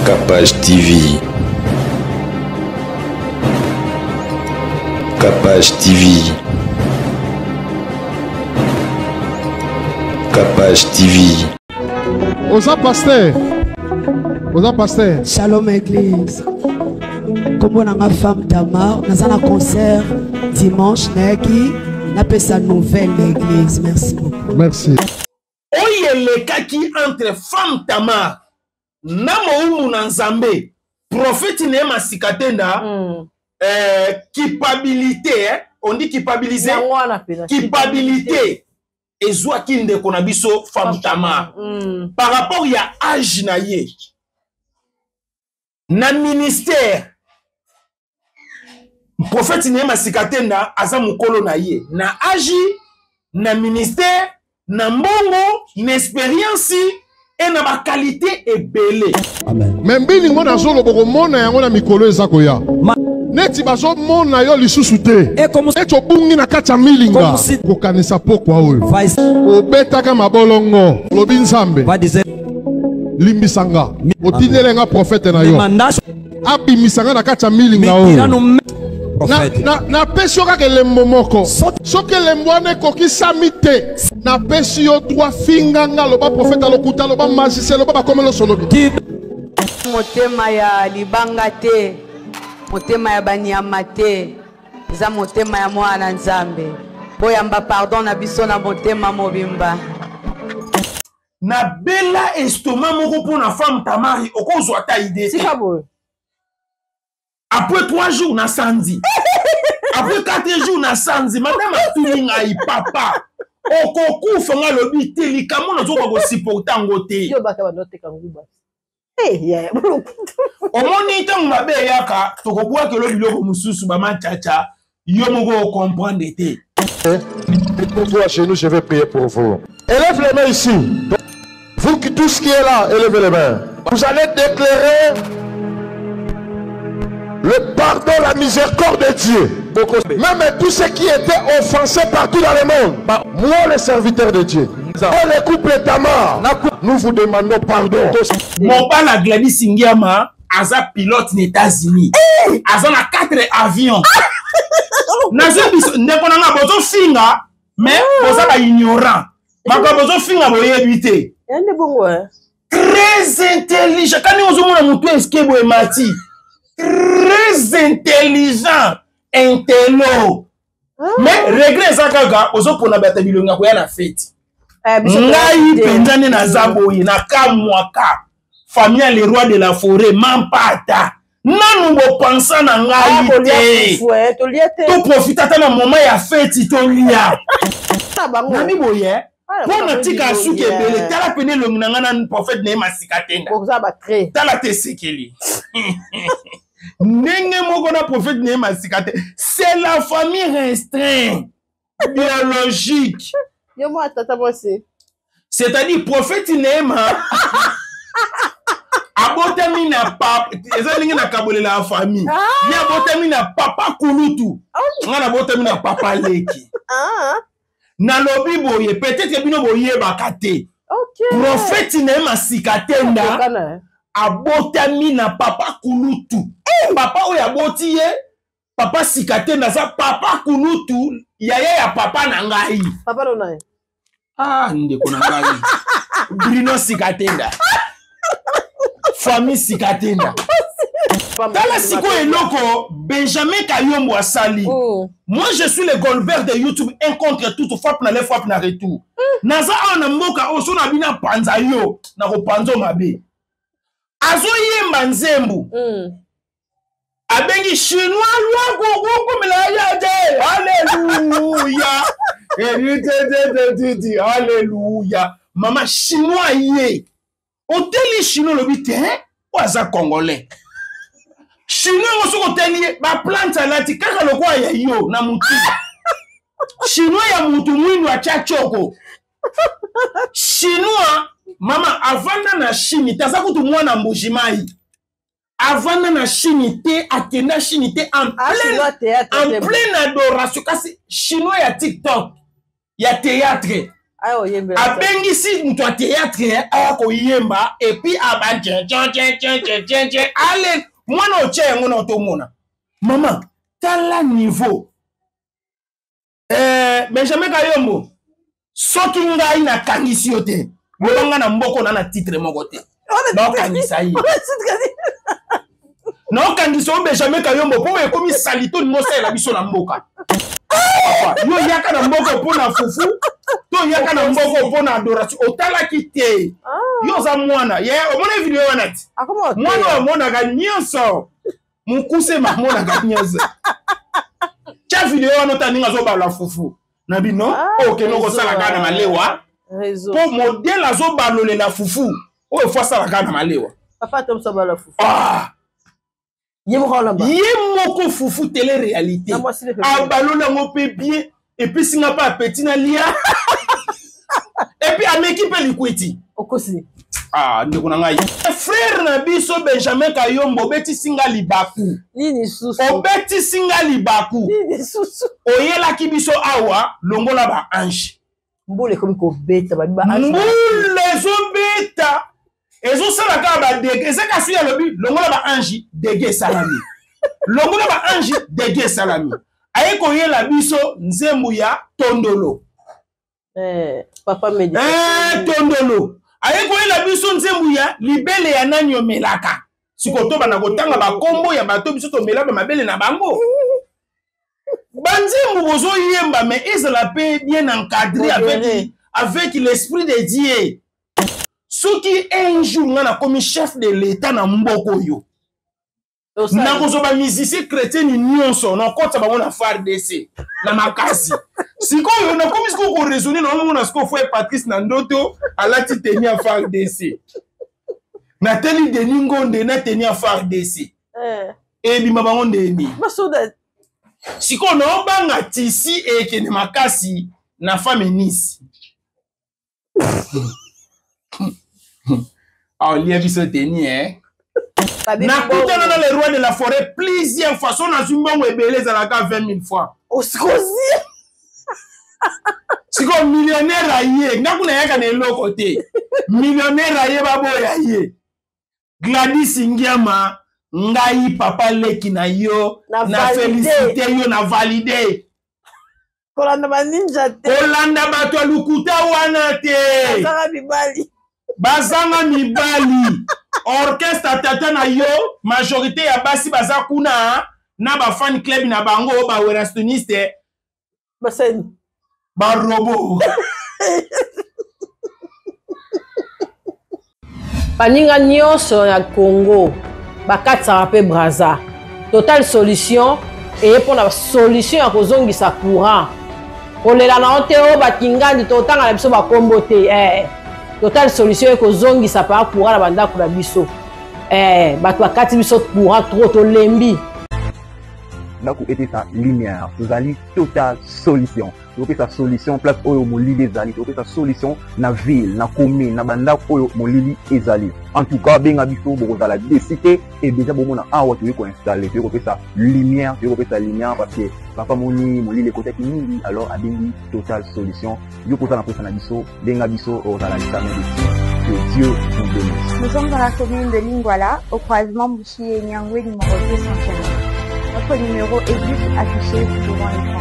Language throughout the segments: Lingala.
Capage TV. Capage TV. Capage TV. Osa pasteur. Osa pasteur. Shalom Église. Comme on a ma femme Tamar, nous avons un concert dimanche. N'a pas sa nouvelle l'église. Merci beaucoup. Merci. Oye le kaki entre femme Tamar. Namo Nzambe. Prophète Nema Sikatenda. Culpabilité. On dit culpabiliser. Culpabilité. Et Zouakinde Konabiso femme Tamar. Par rapport à âge naye. Na ministère. Prophète Nema Sikatenda aza mukolo naye. Na agi, na ministère, na mbongo, na expérience et na ba qualité et belé. Amen. Même bini ngona zolo boko mona yango na mikolo ezako ya. Neti bazo mona yo lisusu te. Eto bungi na kacha milinga. Ko kanisa pokwa oyo. Obetaka mabolongo. Lobi Nzambe. Limbisanga. Otinelenga prophète na yo. Abimisanga na kacha milinga oyo. Na pesi yo kaka elembo moko soki elembo wana ekoki sami te na pesi yo droit finganga loba prophète alokuta loba magicien loba bakomelo solobi motema ya libanga te motema ya banyama te eza motema ya mwana Nzambe po yamba pardon na biso na motema mobimba na bela estomac moko mpona femme Tamari okozwa ta idée sika boye. Après 3 jours, na sandi. Après 4 jours, na sandi. Madame a tout ngai papa. Okoku fanga lobi te likamo na zoko ko supporter ngote. Yo baka ba note kanguba. Ya. Omoni tangu mabe yaka tokobwa ke lobi loko mususu ba machacha. Yo moko comprendre te. Pour vous chez nous, je vais prier pour vous. Élève les mains ici. Vous qui tous qui est là, élevez les mains. Vous allez déclarer le pardon, la miséricorde de Dieu. Même tous ceux qui étaient offensés partout dans le monde. Moi, le serviteur de Dieu. Oh, les couples Tamar. Nous vous demandons pardon. Mon père, la Gladys Ngiama, Aza pilote des États-Unis. Aza na 4 avions. Nazo biso, nekonanga bozo finga, mais boza ba ignorant. Maka bozo finga boye bité. Yande bongo Très intelligent. Quand nous avons un mouton escape et mati. Très intelligent, intello. Mais regret ça kaka, ozo pona bata bilonga ko ya na fête. Ngai pendane na zaboyi na kamwaka. Famille les rois de la forêt mampata. Nanu bo pensa na ngai te. To profita ta na moment ya fête to lia. Nani boye? Pona tika suke bele tala pene longa na prophète Nema Sikatenda. Tala te sekeli. Nenge moko na prophète Nema Sikatenda. C'est la famille restreinte biologique. C'est-à-dire prophète Nema abotami na papa ezali na kabole la famille. Ni abotami na papa kulutu. Ngana abotami na papa leki. Na lobi boye peut-être bino boye bakate. Prophète Nema Sikatenda abotami na papa kulutu. Papa oya aboti ye papa Sikatenda za papa kulutu yaya ya papa na ngai. Papa dona. Ndeko na ngai. Bruno Sikatenda. Famille Sikatenda. Tala siko eloko Benjamin Kayombo asali. Moi je suis le Goldberg de YouTube, un contre tout, frappe na le frappe na retour. Naza ana mboka oso na bina panza yo na ko panzo mabe. Azo yemba nzembu. Abengi chinois lwa ko mela ya de. Alléluia. Alléluia. Mama chinois yé. Oteli chinois le bité hein? Oaza congolais. Chinois oso oteli ba plante alati kaka lokwa ya yo na mutu. Chinois ya mutu mwindu acha choko. Chinois mama avanda na Chine taza kutu mwana mbujimai. Avanda na Chine te akenda Chine te en pleine adoration kasi chinois ya TikTok ya théâtre abengisi mutu a théâtre aya koyemba et puis aba tiens allez mwana otie yango na otomona mama tala niveau Benjamin Kayombo soki ngai nakangisi yo te bolonga na mboko na titre moko te nokangisa ye nokangisa yo Benjamin Kayombo po ekomi salito ngosela biso na mboka yo yaka na mboko mpona fufu to yaka na mboko mpona adoration otalaki te yo za mwana ye omona video wana ti mwana omonaka nyonso mukuse mamonaka nyonso tia video wana otaninga azobala fufu na bino okende kosalaka na malewa po modele azobalolela fufu oyo fo asalaka na malewa ye moko fufu télé réalité abalola yango mpe bien et puis singa pa apeti na lia et puis ameki mpe likwiti ndeko na ngai frère na biso Benjamin Kayombo obeti singa libaku obeti singa libaku oyelaki biso awa longola ba ange mbule komi kobeta mbule ezobeta ezosalaka badege ezaka suya lobi longola ba ange dege salami longola ba ange dege salami aye koyela biso nzembu ya tondolo papa medi tondolo aye koyela biso nzembu ya libele ya nani omelaka sikoto bana kotanga bakombo ya bato biso tomela ba mabele na bango banzembu bozo yemba mais ezala pe bien encadré avec l'esprit de Dieu. Soki un jour ngana comme chef de l'état na mboko yo na kozoba musicien chrétien nyonso na kota bango na FARDC na makasi sikoyo na komi siko ko raisonner na mona siko fo Patrice na ndoto alati teni a FARDC na teli de ningonde na teni a FARDC bima bango ndeni siko na banga tisi ekene makasi na feministe lia biso teni nakutana na le roi de la forêt plusieurs fois so na zumbongo ebele ezalaka 20 000 fois siko millionnaire aye ngakuna yaka na eloko te millionnaire aye baboya ye Gladys Ngiama ngai papa leki na yo na félicité yo na validé kolanda baninja te kolanda bato lukuta wana te bazanga mibali orchestre tata na yo majorité ya basi baza kuna na ba fan club na bango ba werastoniste basen ba robo baninga nyonso ya Congo bakatsaka pe Braza Total Solution et pour la solution ya kozongisa courant kolela na oteo bakingandi totanga na biso bakombo te Total Solution ekozongisa pa courant na bandako na biso bato bakati biso courant trop to lembi ndako ete sa lumière tozali Total Solution topesa solution place oyo molili ezali topesa solution na ville na commune na bandako oyo molili ezali en tout cas benga biso bokozala décité et déjà bomona awa toyei koinstalle toyei kopesa lumière parce que papa moni molili ekotaki mingi alors abengi Total Solution yo kozala mpesa na biso benga biso ozala lisame de que Dieu nous bénisse. Nous sommes dans la commune de Lingwala au croisement Bouchi et Nyangwe numéro 215. Notre numéro est juste affiché devant l'écran.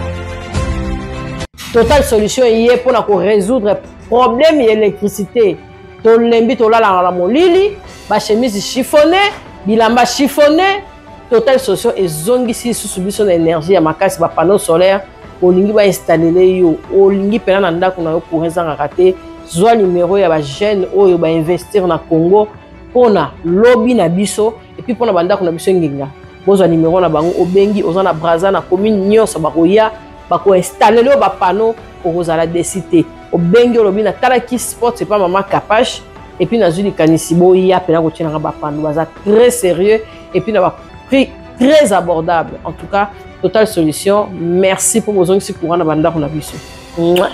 Total Solution est pour résoudre problème d'électricité. Tolembi tolala na molili, ba chemise chiffonnée, bilamba chiffonné. Total Solution est zongisi sous biso na énergie ya makasi ba panneau solaire olingi ba installer yo olingi pena na ndako na yo courant za ngakate zwa numéro ya ba jeune oyo ba investir na Congo pona lobby na biso et puis pona bandako na biso nginga bozwa numéro na bango obengi ozana Braza na commune nyonso bakoya bako installer le ba panneau okozala décité obengi lobby na talaki sport c'est pas maman capache et puis na zuli kanisibo ya pena ko tina ba panneau baza très sérieux et puis na ba prix très abordable. En tout cas, Total Solution, merci pour vos ongles courant na bandako na biso. Moi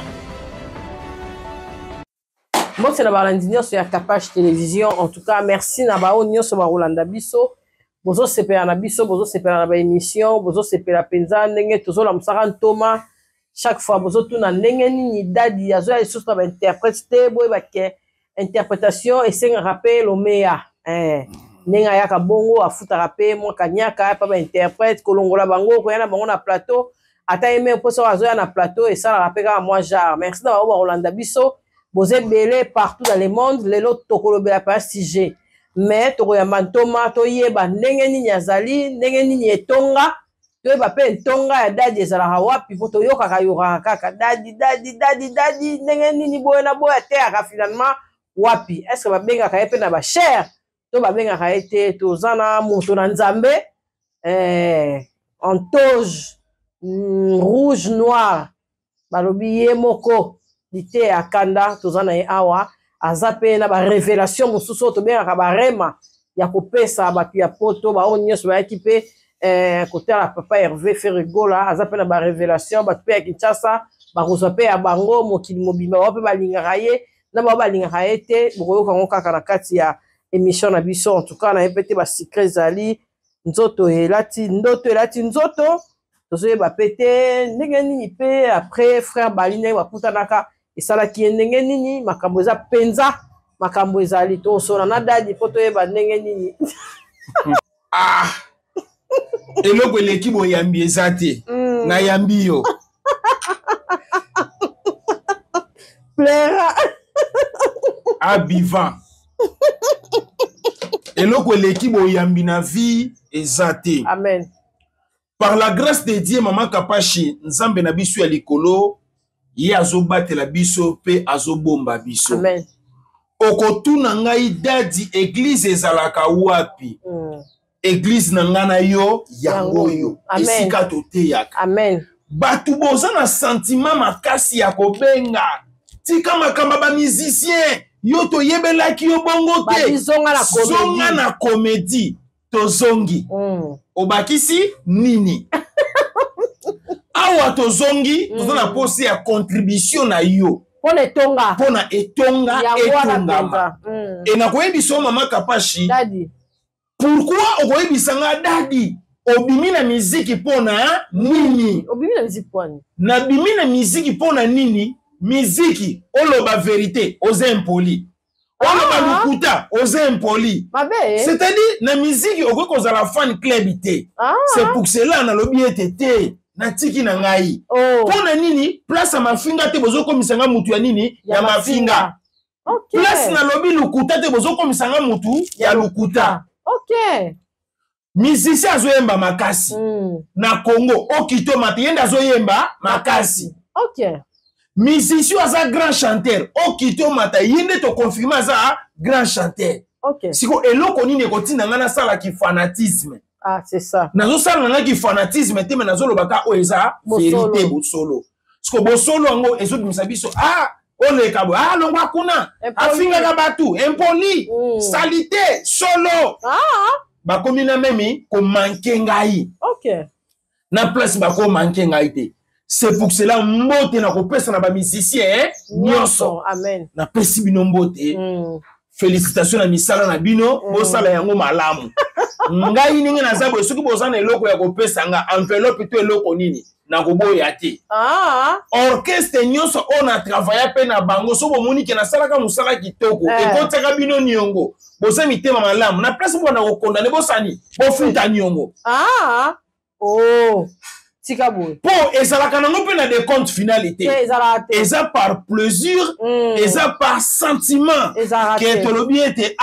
c'est la balandinion sur la Capache télévision. En tout cas, merci na ba onyo so ba Rolanda biso. Bozo sepela na biso, bozo sepela na ba émission, bozo sepela penza ndenge tozo la msara ntoma. chaque fois bozo tuna ndenge nini dadi azo ya lisusu na interprète boy ba ke interprétation et c'est un rappel au meya ndenge ayaka bongo afutaka pe mwa kanyaka pa ba interprète kolongola bango koyana bango na plateau ata yeme poso azoya na plateau et ça la rappelle à moi genre merci d'avoir ba Rolanda biso boze belé partout dans le monde lelo tokolobela pa sujet mais tokoya mantoma toyeba ndenge nini azali ndenge nini etonga toyeba pe ntonga ya dadi ezalaka wapi po toyokaka yokaka kaka dadi ndenge nini boye na boye ateyaka finalement wapi est-ce que babengaka ye mpe na bachere to babengaka ye te toza na moto na nzambe en toge rouge noir balobi ye moko lite ya kanda toza na ye awa aza mpe na barévélation mosusu oyo tobengaka barema ya kopesa bato ya poto baoyo nyonso bayaki mpe kotala papa Hervé Ferrigola aza mpe na barévélation bato mpe ya Kinshasa bakozwa mpe ya bango mokili mobimba bao mpe balingaka ye na bao balingaka ye te bokoyoka ngo kaka na kati ya émission na biso en tout cas na ye mpe te basikre ezali nzoto elati nzoto tozoyeba mpe te ndenge nini mpe après frère Bali ndenge bakutanaka esalaki ye ndenge nini makambo eza mpenza makambo ezali tosola na dadi mpo toyeba ndenge nini eloko eleki boyambi eza te na yambi yo plera abiva eloko eleki boyambi na vie eza te amen par la grâce de Dieu mama Kapashi nzambe na biso ya likolo ye azobatela biso pe azobomba biso amen okotuna ngai dadi église ezalaka wapi église na ngana yo yango yo esika toteyaka amen batu boza na sentiment makasi ya kobenga tika makamba ba musicien yo toyebelaki yo bongo te zonga na comédie tozongi obakisi nini awa tozongi toza na pose ya contribution na yo pona etonga etongama e nakoyebisa mama Kapashi dadi pourquoi okoyebisanga dadi obimi na miziki pona nini obimi na miziki pona nabimi na miziki pona nini miziki oloba vérité oza impoli oloba lukuta oza impoli c'est-à-dire na miziki okoki kozala fan club te c'est pour cela nalobi ete te natiki na ngai pona nini place ya mafinga te bozokomisanga mutu ya nini ya mafinga place nalobi lukuta te bozokomisanga mutu ya lukuta musicien azoyemba makasi na Congo okitoma te yende azoyemba makasi musicien aza grand chanteur okitoma te yende to confirmer aza grand chanteur siko eloko nini ekotinda nga nasalaki fanatisme c'est ça nazosala nangaki fanatisme te me nazolobaka oyo eza vérité bosolo siko bosolo yango ezobimisa biso oleka boye longwa kuna afingaka batu impoli salite solo bakomi na memi komanke ngai na place bakomanke ngai te c'est pour cela mbote na kopesa na bamusicien nyonso napesi bino mbote félicitations na misala na bino bosala yango malamu ngai ninge naza boye soki boza na eloko ya kopesa nga enveloppe to eloko nini nakoboya te orchestre nyonso on a travaillé pe na bango so bomoni ke nasalaka musala kitoko ekotiaka bino niongo boza mitema malamu na place bona kokondane bosani bofuta niongo tika boye po ezalaka nango mpe na décompte finalité eza par plaisir eza par sentiment ke tolobi ete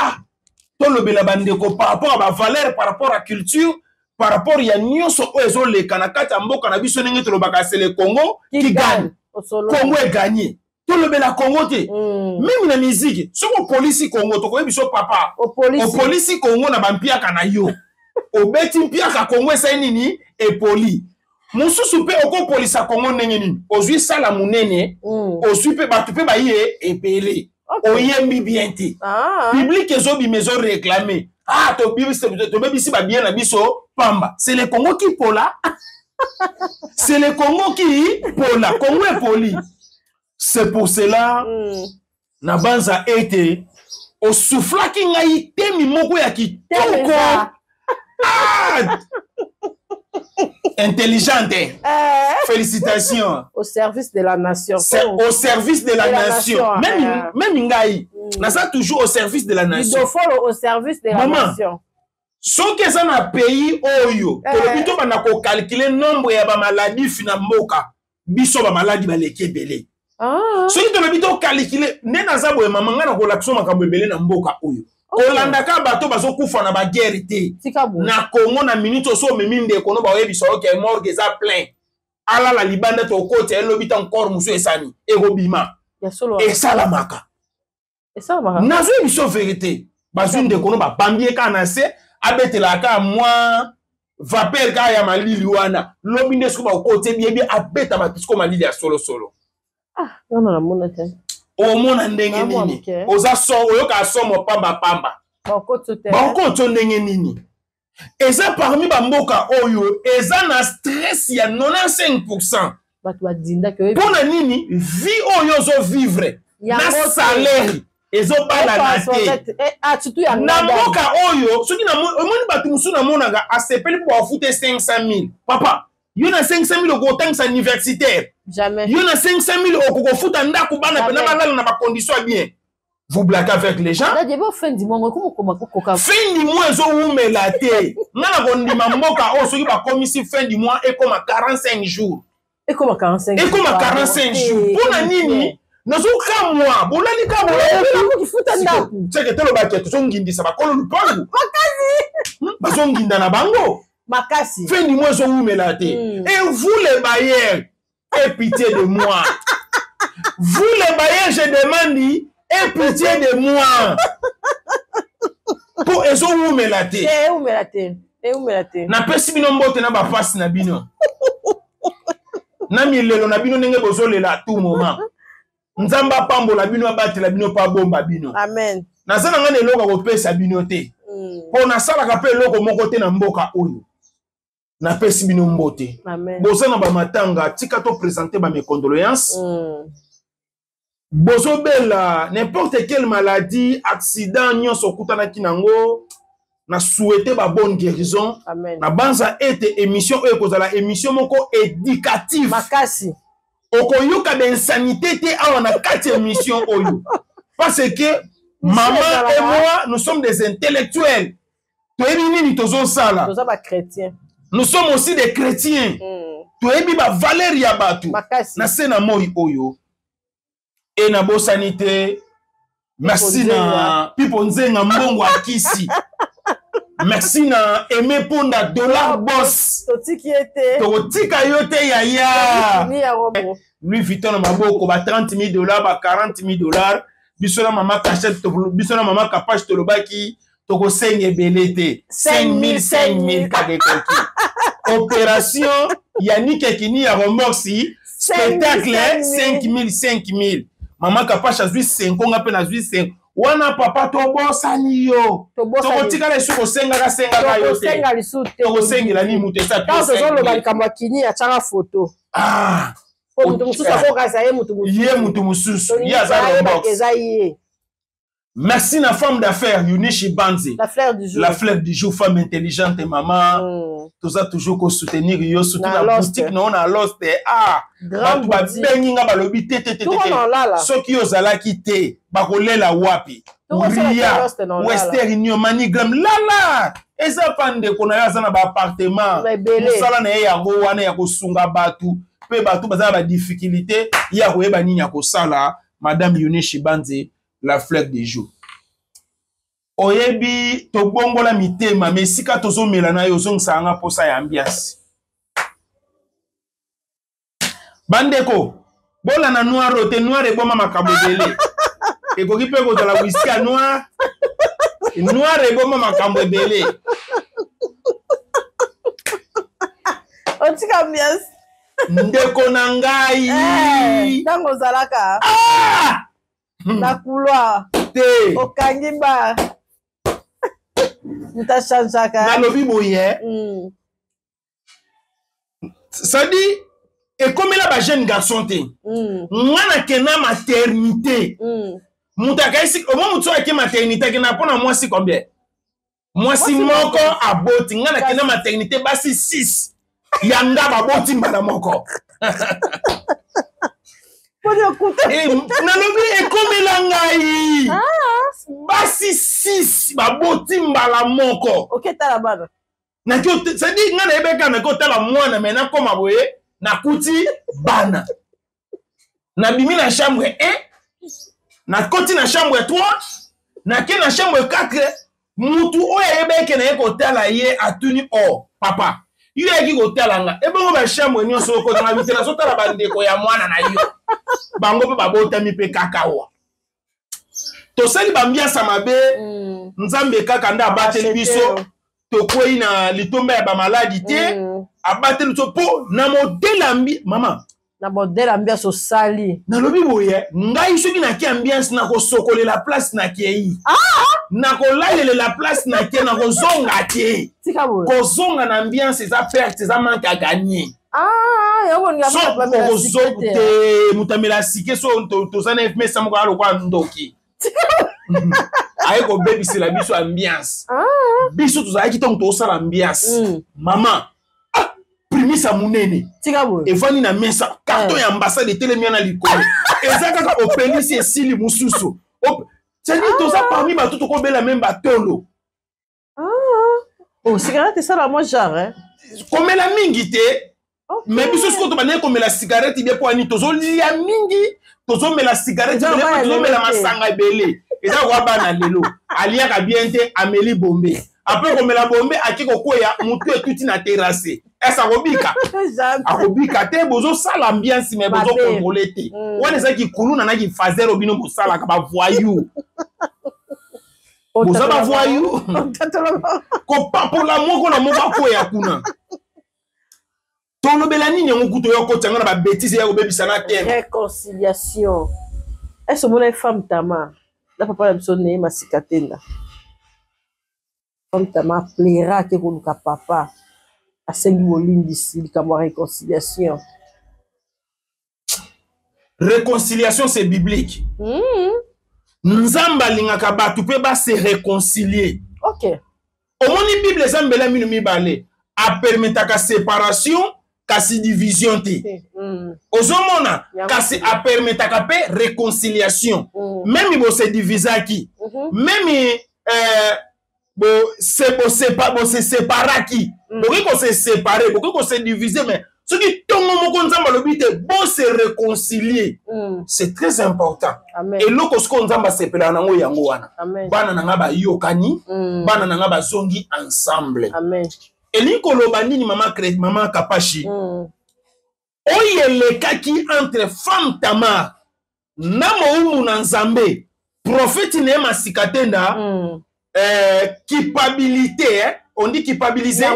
tolobela bandeko par rapport à bavaleur par rapport à culture par rapport ya nyonso oyo ezoleka na kati ya mboka na biso ndenge tolobaka c'est le Congo qui gagne Congo est gagné tolobela Congo te même na musique soko polisi Congo tokoyebi biso papa polisi Congo na bampiaka na yo obeti mpiaka Congo esa nini epoli mosusu pe okopolisa Congo ndenge nini ozwi sala munene ozwi pe bato pe baye epele oyembi bien te public ezobima ezoréclame tobebisi babien na biso pamba c'est le Congo qui pola c'est le Congo qui pola Congo est poli c'est pour cela na banza ete osuflaki ngai temi moko ya kitoko Intelligente. Félicitations. Au service de la nation. C'est au service de la nation. Même Ingaï. Nasa toujours au service de la nation. Il faut au service de la nation. Ce qui est dans un pays, oyo, plutôt qu'on a calculé le nombre de maladies finalement, biso ba maladie ba leke belé. Ce qui est plutôt calculé, né na zabo maman na ko lakso makambo belé na mboka oyo. Kolanda ka bato bazo kufa na ba guerre té. Na Congo na minute so meminde kono ba webi so ke morgue za plein. Ala la libanda to côté elobita encore muso esani erobima. Et salamaka. Et ça va. Na zo biso vérité. Bazunde kono ba bambie kana se abetela ka moi vapeur ka ya malili wana lobinde siko ba côté bien abeta ba pisco malili ya solo. Ah, non la monete. O mona ndenge nini. Oza so oyoka so mo pamba. Banko to ndenge nini. Eza parmi ba mboka oyo eza na stress ya 95%. Batu ba dinda ke pona nini vie oyo zo vivre na salaire ezo bala na te. Na mboka oyo soki na omoni batu musu na monanga asepeli po afute 500,000. Papa, yo na 500,000 ko tangisa universitaire. Jamais. Yo na 500,000 ko futa ndako bana pe na balala na ba conditions bien. Vous blaguez avec les gens. Là, début fin du mois, comment fin du mois zo umela te. Na ko ndima mboka o soki ba komisi fin du mois et comme 45 jours. Et comme 45 jours. Et comme 45 jours. Pona nini? Nazuka moi, bolani ka bolani ki futa ndako. Tseke telo ba keto ngindisa ba kolo lupangu. Makasi. Ba nginda na bango. Makasi. Fin du mois zo umela te. Et vous les bailleurs, aie pitié de moi. Vous les bailleurs, je demande, aie pitié de moi. Pour ezo umela te. umela te. Na pesi bino mbote na ba passe na bino. Na milelo na bino ndenge bozolela tout moment. Nzamba pambola bino abatela bino pa bomba bino. Amen. Na zana ngane eloko kopesa bino te. Po na sala ka pe eloko moko te na mboka oyo. Na pesi bino mbote. Amen. Bozana ba matanga tika to présenter ba mes condoléances. Bozobela n'importe quelle maladie, accident nyonso kutana kinango na souhaiter ba bonne guérison. Amen. Na banza ete émission oyo kozala émission moko éducative. Makasi. Okoyoka d'insanité te awa na 4 émissions oyo. Parce que maman et moi nous sommes des intellectuels. Toyebi nini tozo sala. Tozo ba chrétien. Nous sommes aussi des chrétiens. Toyebi ba valeur ya batu. Makasi. Na sena moi oyo. Et na bosanité. Merci na Pipo Nzenga mbongo akisi. Merci na Aimé Ponda dollar boss. Toti qui était. Totika yote yaya. Louis Vuitton na maboko ba $30,000 ba $40,000. Bisola mama cachette to bisola mama kapage to lobaki toko senge belete 5,000 kagekoki. Opération Yannick Ekini ya remorsi spectacle 5,000. Mama kapage azui 5 nga pe na zui 5. Wana papa to bosani yo. Toko tikala suko senga yo te. Senga lisute. Toko sengela ni mutu sa pe. Kaso zo lo balikamba kini ya changa photo. Ah. Mutu mususu akoka ye mutu mususu. Ye mutu mususu. Ya za box. Merci na femme d'affaires Yunishi Banzi. La fleur du jour. La fleur du jour, femme intelligente et maman. Tout ça toujours qu'on soutenir yo soutenir la boutique non na lost. Ah. Grand ba benginga ba lobi tete. So ki ozala kite ba kolela wapi. Ria. Western Union Manigram lala. Eza pande kona ya za na ba appartement. Musala na yango wana ya kosunga batu. Pe batu bazala ba difficulté ya koyeba nini ya kosala. Madame Yunishi Banzi. La fleur des jours. Oyebi to bongola mitema mesika tozo melana yo zongsa nga posa ya ambiance. Bandeko, bola na noir rote noir e boma makabobele. E ko kipe ko la whisky a noir. Noir e boma makabobele. Otika ambiance. Ndeko na ngai. Tango zalaka. Ah! Na couloir. Te. Okangiba. Muta chanchaka. Na lobi boye. Ça dit, et comme il a un jeune garçon, ngana kena maternité. Muta kaisi, au moment où tu as maternité, kena pona moi si combien? Moi si moko aboti, ngana kena maternité basi 6. yanga baboti mbala moko nalobi ekomela ngai basi 6 baboti mbala moko oketala bana c'est-à-dire nga na yebeka na kotala mwana mais nakoma boye nakuti bana nabimi na chambre 1 nakoti na chambre 3 nake na chambre 4 mutu oyo ayebeke na ye kotala ye atuni papa yo yaki kotala nga ebongo ba chambre nyonso okota na bitela sotala bandeko ya mwana na yo bango mpe babotami mpe kaka wa tosali bambiansa mabe nzambe kaka nde abateli biso tokwei na litomba ya bamaladi te abateli biso mpo na modele mama na modele ambiance osali nalobi boye ngai soki naki ambiance nakosokolela place nakei nakolalela place nake nakozonga te kozonga na ambiance eza perte eza manque à gagner te mutamela sike so tozana mesa moko alokwa ndoki aye kobebisela biso ambiance biso tozalaki ntongo tosala ambiance mama primisa munene evandi na mesa karton ya ambassade etelemi na likolo eza kaka opelisi esili mosusu c'est-à-dire toza parmi bato tokobela même batolo cigarette esala mo genre komela mingi te mais biso siko tobandeki komela cigarette bie po ani tozolia mingi tozomela cigarette tozomela masanga ebele eza kwa bana lelo aliaka bien te ameli bombe après komela bombe aki kokwea mutu etuti na terrasse esa akobika te bozosala ambiance mais bozokontrole te wana ezaki kuluna naki fazero bino bosalaka bavoyu boza bavoyu kopapola moko na moko akwea kuna tolobela nini yango kutu oyokotanga na babétise ya kobebisana te réconciliation est-ce que femme tama la papa na biso ne masika tenda femme tama plaira ke koluka papa asengi bolindisi likambo ya réconciliation réconciliation c'est biblique nzamba lingaka bato pe ba se réconcilier ok omoni bible ezambela minu mibale apermetaka séparation kasi division te ozomona kasi apermetaka pe réconciliation même bo se divisaki même se séparaki boki ko se séparer boki ko se diviser mais ce qui tongo moko nzamba lobi te bo se réconcilier c'est très important et loko sko nzamba sepela nango yango wana bana nanga ba yokani bana nanga ba zongi ensemble elikoloba nini mama Kapashi oyelekaki entre femme Tamar na moumu na nzambe prophète ne masikatenda culpabilité on dit culpabiliser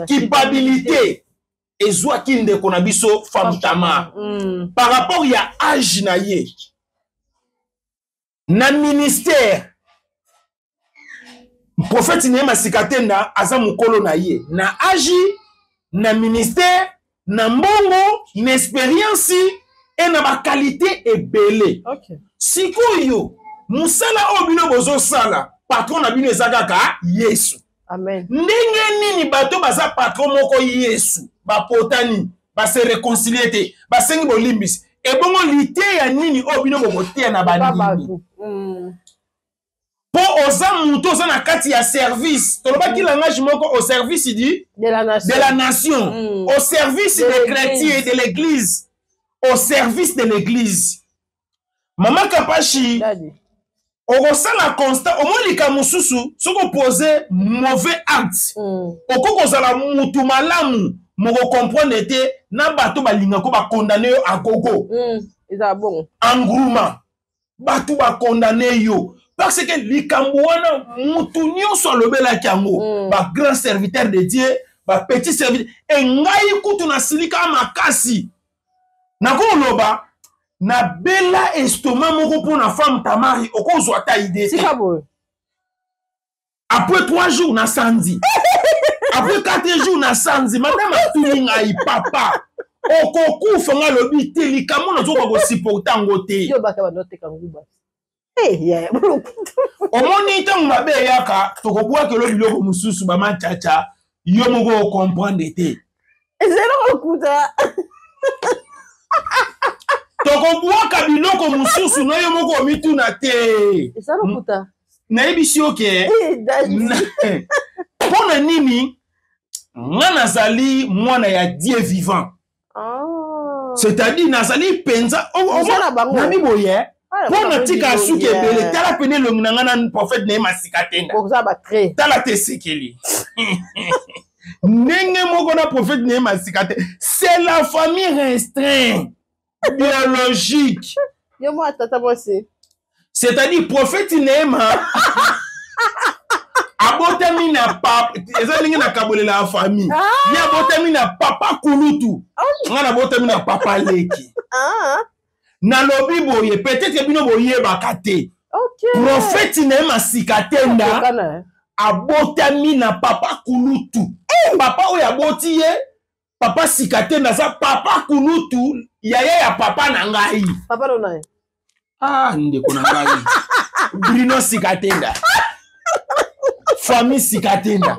culpabilité ezwa kinde kona biso femme Tamar par rapport ya âge na ye na ministère prophète ne masikatenda aza mukolo na ye na âge na ministère na mbongo na expérience et na ba qualité ebele sikoyo musala obino bozo sala patron na bino ezakaka Yesu amen ndenge nini bato baza patron moko Yesu bapotani ba se réconcilier te ba sengi bolimbisi ebongo lite ya nini obino bokotia na bandimi po oza muto oza na kati ya service tolobaki langage moko au service de la nation au service des chrétiens de l'église au service de l'église mama Kapashi okosala constat omolika mususu soko poser mauvais acte okokozala mutu malamu moko comprendre te na bato balinga ko ba condamner yo à gogo eza bon engrouma bato ba condamner yo parce que likambo wana mutu nyonso alobelaki yango ba grand serviteur de Dieu ba petit serviteur engai kutu na silika makasi nakoloba na bela estomac moko pour na femme Tamari okozwa ta idée après 3 jours na samedi après 4 jours na samedi madame atulinga i papa okokufa nga lobi te likambo na zoka ko supporter ngote yo baka banote kanguba omoni ntango mabe yaka tokobwaka lo biloko mosusu bamachacha yo moko comprendre te ezelo kuta toko bwaka biloko mususu no yo moko mituna te ezelo kuta na ebisi oke pona nini nga nazali mwana ya Dieu vivant c'est-à-dire nazali penza na biboye pona tika suke bele tala pene lo ngana na prophète ne masikatenda tala te sekeli nenge moko na prophète ne masikate c'est la famille restreinte biologique yo mo tata bosi c'est-à-dire prophète Néma abotami na papa ezalingi na kabolela la famille ni abotami na papa kulutu ngana abotami na papa leki na lobi boye peut-être bino boye bakate prophète Néma sikatenda abotami na papa kulutu papa oyo aboti ye papa sikatenda za papa kulutu ya papa na ngai papa no nai ndeko na ngai Bruno sikatenda famille sikatenda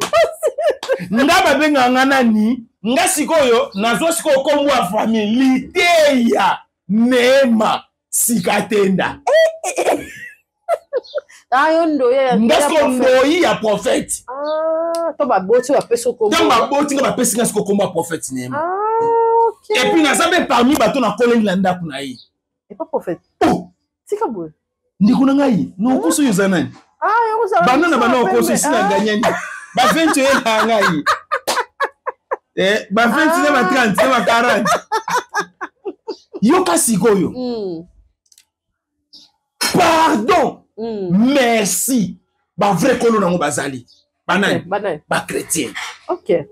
nga babenga ngana ni nga sikoyo nazo sikoyo kombwa famille Liteya Néma sikatenda yondo ya nga ndoyi ya prophète to baboti wa peso kombo to baboti nga bapesi nga sikoyo kombwa prophète Néma et puis nazabe parmi bato na koleli na ndako na ye et pas prophète tika boy ndeko na ngai no koso yo zanani banana bana okoso sina ganyani ba 20 ye na ngai ba 20 ne ba 30 ne ba 40 yo kasikoyo pardon merci ba vrai kolo nango bazali banani ba chrétien OK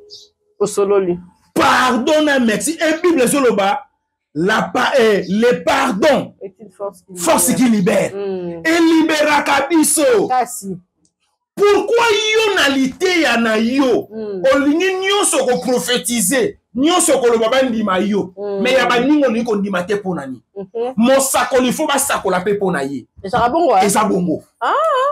osololi pardon na merci et Bible soloba le pardon est une force qui libère et libéra kabiso pourquoi yo na Liteya na yo olingi nyonso ko prophétiser nyonso ko loba bandima yo mais ya baningo ni ko ndima te pona ni mosako li faut ba sakola pe pona ye eza bongo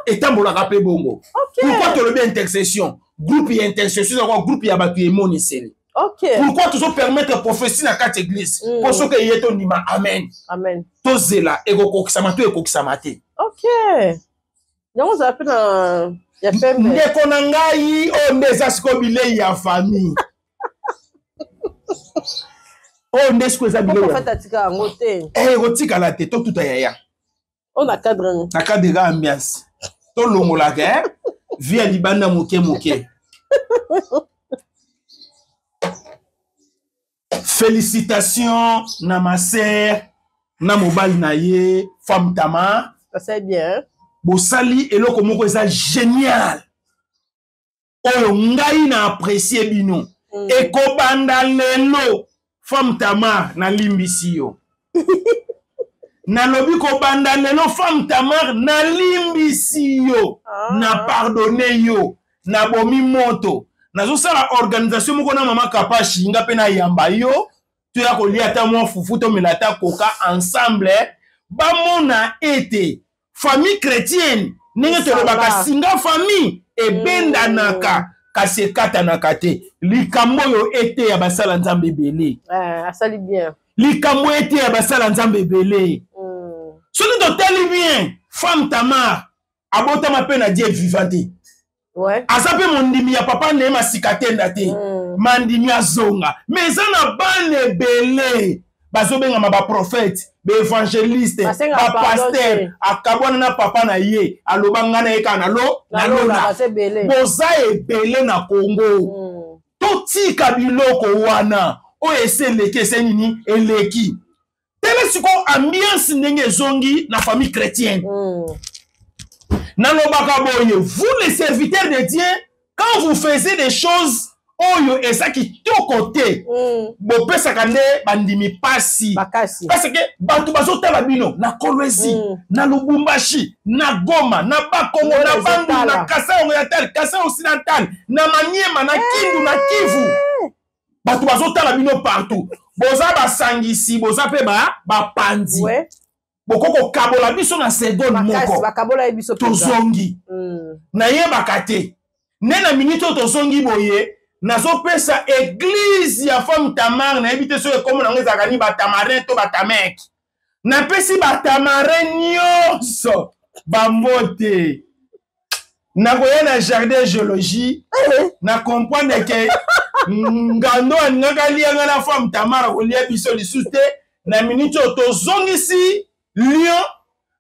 etambola ka pe bongo pourquoi to le intercession groupe ya intercession groupe ya batu emoniseli pourquoi tu permettre prophétie dans quatre églises pour ce que yeto ndima amen to zela ego kokisama to ekokisama te yango za pe na ya pembe ndeko na ngai o ndeza siko bilei ya famille o ndesko za bilei en fait atika ngo te gotika la te to tuta yaya on a cadre ambiance to longola ke via libanda moke félicitations na ma sœur na mobali na ye femme Tama ça c'est bien bosali eloko moko eza génial oyo ngai na apprécier bino ekobanda lelo femme Tama na limbisi yo na lobi kobanda lelo femme Tama na limbisi yo na pardonner yo na bomi moto nazo sala organisation moko na mama kapashi nga pe na yamba yo tu ya kolia ta mwa fufu to melata koka ensemble ba mona ete famille chrétienne ninge to baka singa famille e benda naka kasekata nakate likambo yo ete ya basala nzambe belé asali bien likambo ete ya basala nzambe belé soki to tali bien femme Tamar abota ma pe na Dieu vivant. Ouais. Azape mondimi ya papa Néma sikatenda te. Mandimi azonga. Mais na bane belé. Bazobenga ba prophète, ba évangéliste, ba pasteur, akabwana na papa na ye, alobanga na eka na lo, na lona. Boza ebele na Congo. Toti kabiloko wana. O ese leke senini eleki. Tele siko ambiance ndenge zongi na famille chrétienne. Vous les serviteurs de Dieu, quand vous faisiez des choses, oyo esa ki to côté, bo pesa kande bandimi pasi. Parce que bantu bazotala bino na Kolwezi, na Lubumbashi, na Goma, na Bakongo, na Bandu, na Kasai Oriental, Kasai Occidental, na Maniema, na Kindu, na Kivu. Bantu bazotala bino partout. Boza basangisi, boza pe ba pandi. Bokoko kabola biso na seconde moko tozongi na ye bakate nena minute tozongi boye nazopesa église ya femme Tamar na ebite so ekomo nango ezalaka ni batamarin to batamek napesi batamarin nyonso bambote nakoya na jardin géologie na comprendre ke ngando aningaka lianga na femme Tamar kolia biso lisusu te na minute oyo tozongisi lion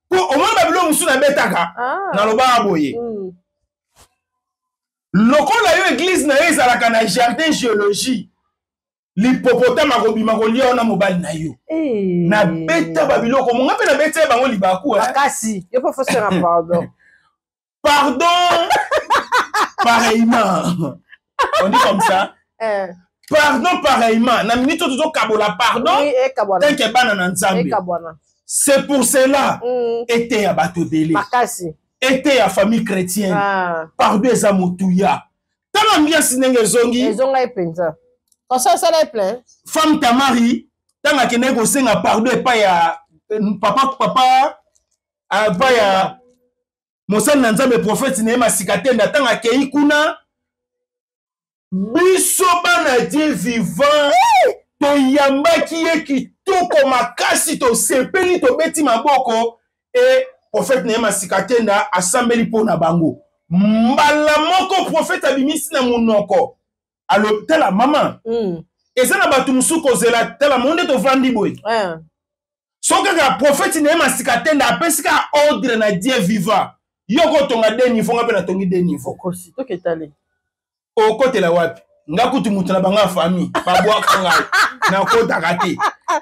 po omoi babilo mosusu nabetaka nalobaka boye lokola yo église na yo ezalaka na jardin géologie l'hippopotame akobima kolia wana mobali na yo nabeta babiloko monga mpe nabeta bango libaku makasi yo po fosera pardon pardon pareillement on dit comme ça pardon pareillement na minute oyo tozokabola pardon tanke bana na nzambe c'est pour cela ete ya bato ebele ete ya famille chrétienne pardon eza motuya tala ambiance ndenge ezonga epenza kosala eplein femme Tamari tanga akendeki kosenga pardon epai ya papa epai ya mosali na nzambe prophète na ye masika tenda tanga akei kuna biso bana Dieu vivant toyambaki ye kitoko makasi tosepeli tobeti maboko e prophète na ye masika tenda asambeli mpo na bango mbala moko prophète abimisi na monoko alo tala mama eza na bato mosusu kozela tala monde tovandi boye so kaka prophète na ye masika tenda apesi kaka ordre na Dieu vivant yo kotonga de niveau nga mpe natongi de niveau okotela wapi nga kutu mutu na banga famille babwaka ngai nakotaka te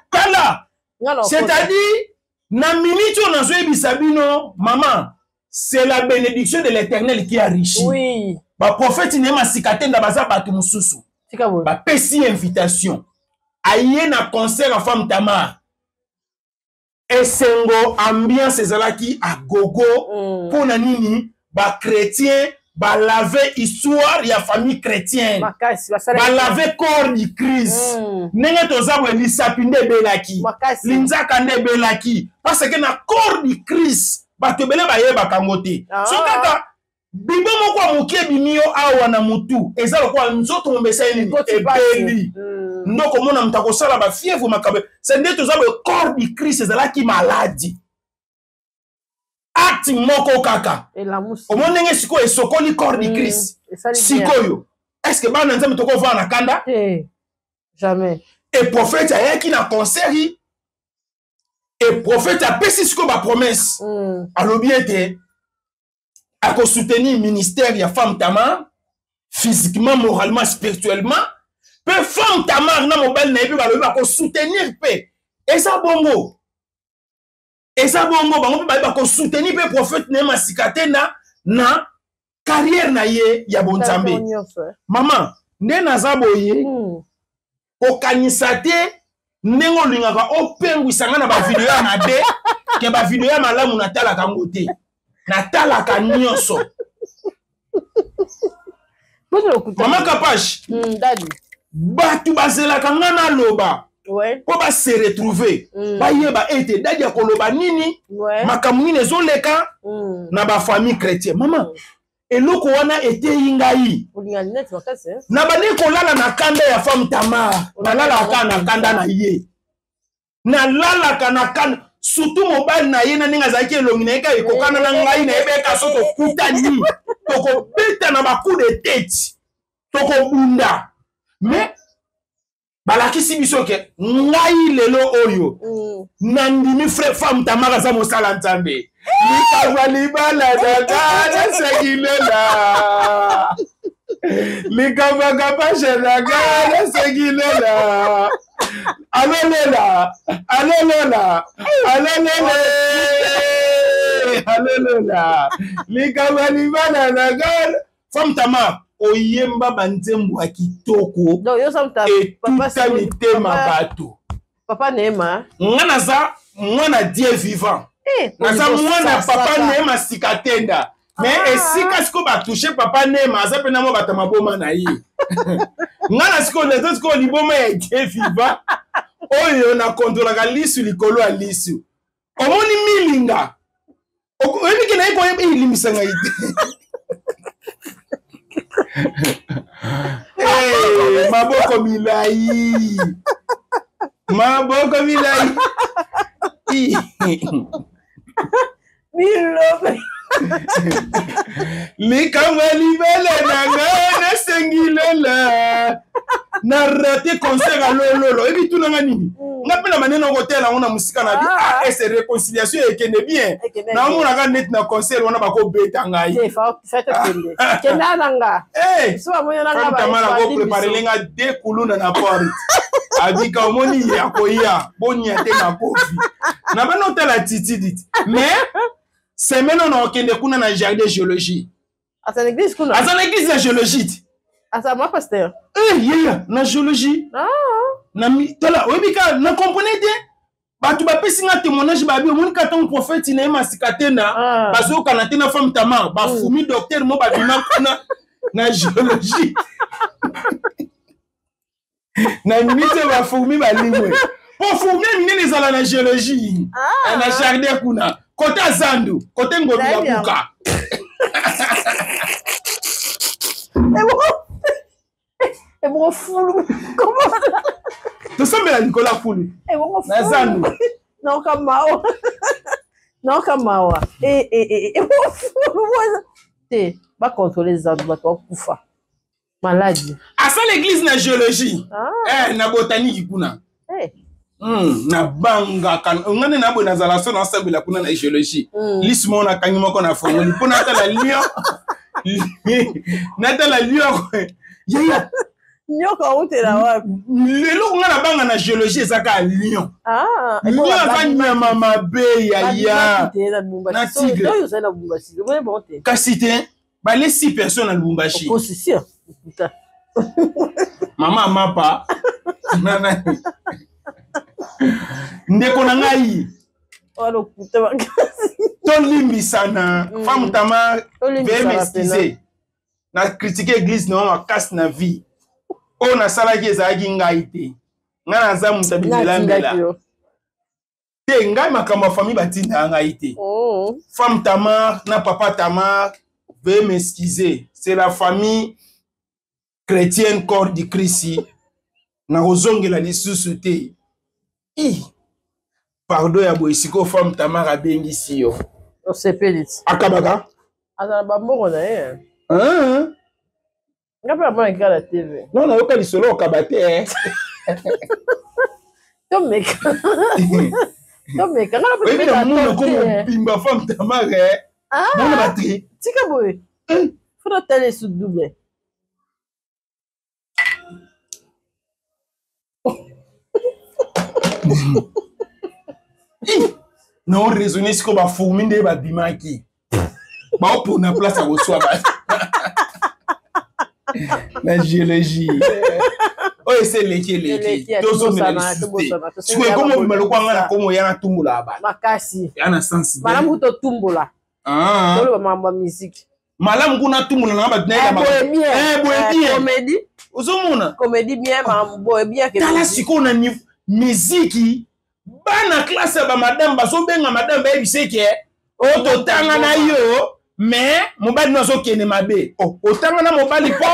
tala c'est-à-dire na minute oyo nazoyebisa bino mama c'est la bénédiction de l'éternel qui enrichit baprophète na ye masika tenda baza bato mosusu bapesi invitation aye na concert ya femme Tamar esengo ambiance ezalaki agogo mpona nini bachrétien balave histoire ya famille chrétienne balave corps du Christ ndenge toza boye lisapi nde ebelaki linzaka nde ebelaki parce que na corps du Christ bato ebele bayebaka yango te so kaka bibo moko ya moke ebimi yo awa na mutu eza lokola nzoto mobesa ye nini ebeli ndoko mona moto akosala bafievre makabe se nde toza boye corps du Christ ezalaki maladi acte moko kaka omoni ndenge sikoyo esokoli corps du Christ sikoyo est-ce que bana nzambe tokovaa na kanda jamais et prophète ayaki na concert et prophète apesi sikoyo bapromesse alobi ete akosoutenir ministère ya femme Tamar physiquement moralement spirituellement pe femme Tamar na mobali na ye mpe balobi bakosoutenir mpe eza bongo bango mpe baye bakosoutenir mpe prophète na ye masika te na carrière na ye ya bonzambe mama nde naza boye kokanisa te ndenge olingaka opengwisa nga na bavideo ya mabe ke bavideo ya malamu natalaka yango te natalaka nyonso mama Kapache bato bazelaka nga naloba po base retrouve bayeba ete dadi ya koloba nini makambo nini ezoleka na bafamille chrétien mama eloko wana eteyi ngai na bandi kolala na kanda ya femme Tamar nalalaka na kanda na ye nalalaka na kanda surtout mobali na ye na ndenge azalaki elongi na ye kaka ekokana na ngai na yebeka so tokutani tokobeta na bacoup de tete tokobunda mais balakisi biso ke ngai lelo oyo nandimi frère femme Tamar aza mosala nzambe likava libala dagana segilela likava Kapache dagana segilela alolela likava libala dagana femme Tamar oyemba banzembo ya kitoko etuta mitema bato papa Neema nga naza mwana Dieu vivant naza mwana papa Neema sika tenda mais esika siko batouche papa Neema aza pena mo bato maboma na ye nga na siko lezo siko liboma ya Dieu vivant oyo na kontrolaka lisu likolo ya lisu omoni milinga oyebiki na ye koyeba ilimbisanga ite Maboko milai. Maboko milai. Likama libele nanga na sengilela. Na raté concert à lolo. Et puis tout nanga nini. Nga pena maneno hôtel on a musika na bi. Ah, et c'est réconciliation et kende bien. Na on a net na concert on a bako beta ngai. C'est fait kende. Kenda nanga. Eh. So amoya nanga ba. Kamala go préparer lenga de kuluna na porte. Abika omoni ya koya. Boni ya te na kofi. Na ba no tala titi dit. Mais c'est maintenant on kende kuna na jardin géologie. À son église kuna. À son église la géologie. À sa moi pasteur. Yeah, na géologie. Ah. Na mi tola webika na comprenez batu ba pesi nga témoignage ba bi omoni ka ton prophète na masikatena bazo kana tena femme tamar ba fumi docteur mo ba bina na géologie. Na minute ba fumi ba limwe. Pour fumi minene zala na géologie. Na jardin kuna. Côté Zandu, côté Ngobi la Buka. Et bon fou. Comment tu sais mais Nicolas Foulou. Et bon fou. Zandu. Non comme Mao. Non comme Mao. Et bon fou. T'es pas contrôler Zandu ba toi kufa. Maladie. À ça l'église na géologie. Na botanique kuna. Na banga kan ngane na bo na zala so na sabila kuna na géologie. Lismo na kanyimo ko na fongo pona ta la lion. Na ta la lion. Yeah. Nyoko oute la wa. Lelo ngana banga na géologie ezaka lion. Lion ka nyama mabe ya. Na tigre. Yo yo na Bumbashi. Vous bon te. Kasite ba les 6 personnes na Bumbashi. Position. Putain. Mama mapa. Nana. Ndeko na ngai. Olo putain. Ton limbi sana. Femme tama ve m'excuser. Na critiquer église non ma casse na vie. On a salaki ezaki ngai te. Nga na za mutabindela mbela. Te ngai makamba famille batinda ngai te. Femme tama na papa tama ve m'excuser. C'est la famille chrétienne corps du Christ. Na ozongela lisusu te. Pardon ya boisiko femme tamara bengisi yo. On s'appelle. Akabaka. Azana bambongo na ye. Ngapa ba ngala la TV. Non na yoka lisolo okabate. Tomeka. Tomeka ngala ba. Oui na muno ko bimba femme tamara. Mon batterie. Tika boy. Faut télé sous double. Non raisonner ce qu'on va fourminer de ba bimaki. Ba pour na place à reçoit ba. La géologie. Oh c'est leki. Tozo na. Tu es comme me le kwa ngana comme yana tumbula ba. Makasi. Yana sens. Malamu to tumbula. Tolo mamba musique. Malamu kuna tumbula na ba dina ba. Bohemien. Comédie. Uzomuna. Comédie bien bohemien que. Tala siko na musique. Bana classe ba madame baso benga madame ba biseke o to tanga na yo mais mobali no so kene mabe o tanga na mobali po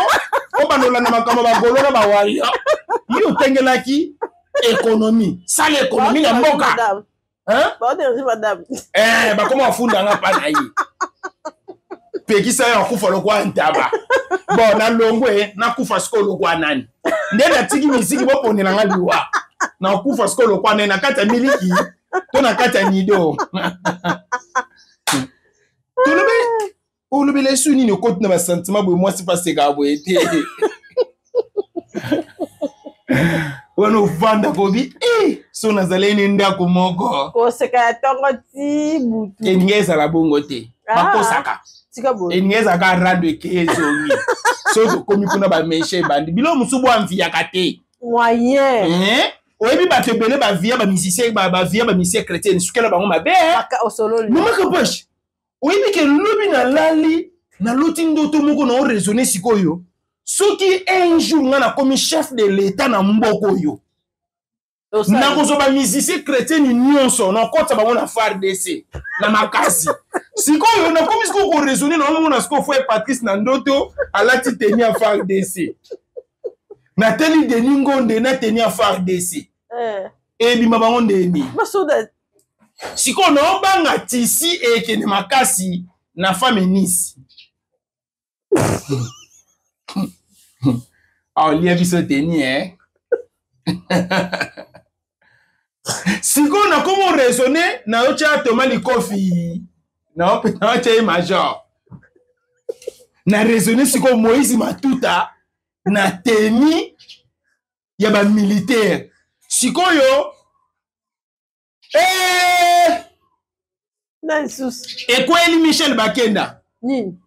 o banola na makamba ba golo na ba wali yo tengelaki économie ça l'économie na mboka hein ba de madame ba comment funda nga pa na yi peki sa ya kufa lokwa ntaba bon na longwe na kufa skolo kwa nani ndena tiki misiki bo ponela nga liwa na kufa skolo kwa nena kata miliki to na kata nido to le bele suni ne compte na ba sentiment bo moi c'est pas c'est ga bo été wano vanda kobi so na zaleni ndako moko ko seka ya tongo ti butu engeza la bongo te bakosaka tika bo engeza ka radio kezo mi so to komi kuna ba meshe bandi bilo musubu amvia kate moyen oyebi bato ebele bavia bamisicien bavia bamisicien chrétienne sukela bango mabe mama kapoche oyebi ke lobi na lali na loti ndoto moko na oraisonner sikoyo soki un jour nga na komi chef de l'état na mboko yo na kozoba musicien chrétienne nyonso na kota bango na FARDC na makasi sikoyo na komi siko ko raisonner na mona siko foi Patrice na ndoto alati teni a FARDC Nathalie Denis Ngonde na teni a FARDC. Et bima bango ndeni. Masoda. Siko no banga tisi e kene makasi na femme Nice. Ah, lié biso teni Siko na comment raisonner na ocha Tomali Kofi. Na ocha major. Na raisonner siko Moïse Matuta na teni ya ba militaire. Sikoyo Nice. Et quoi Eli Michel Bakenda? Ni.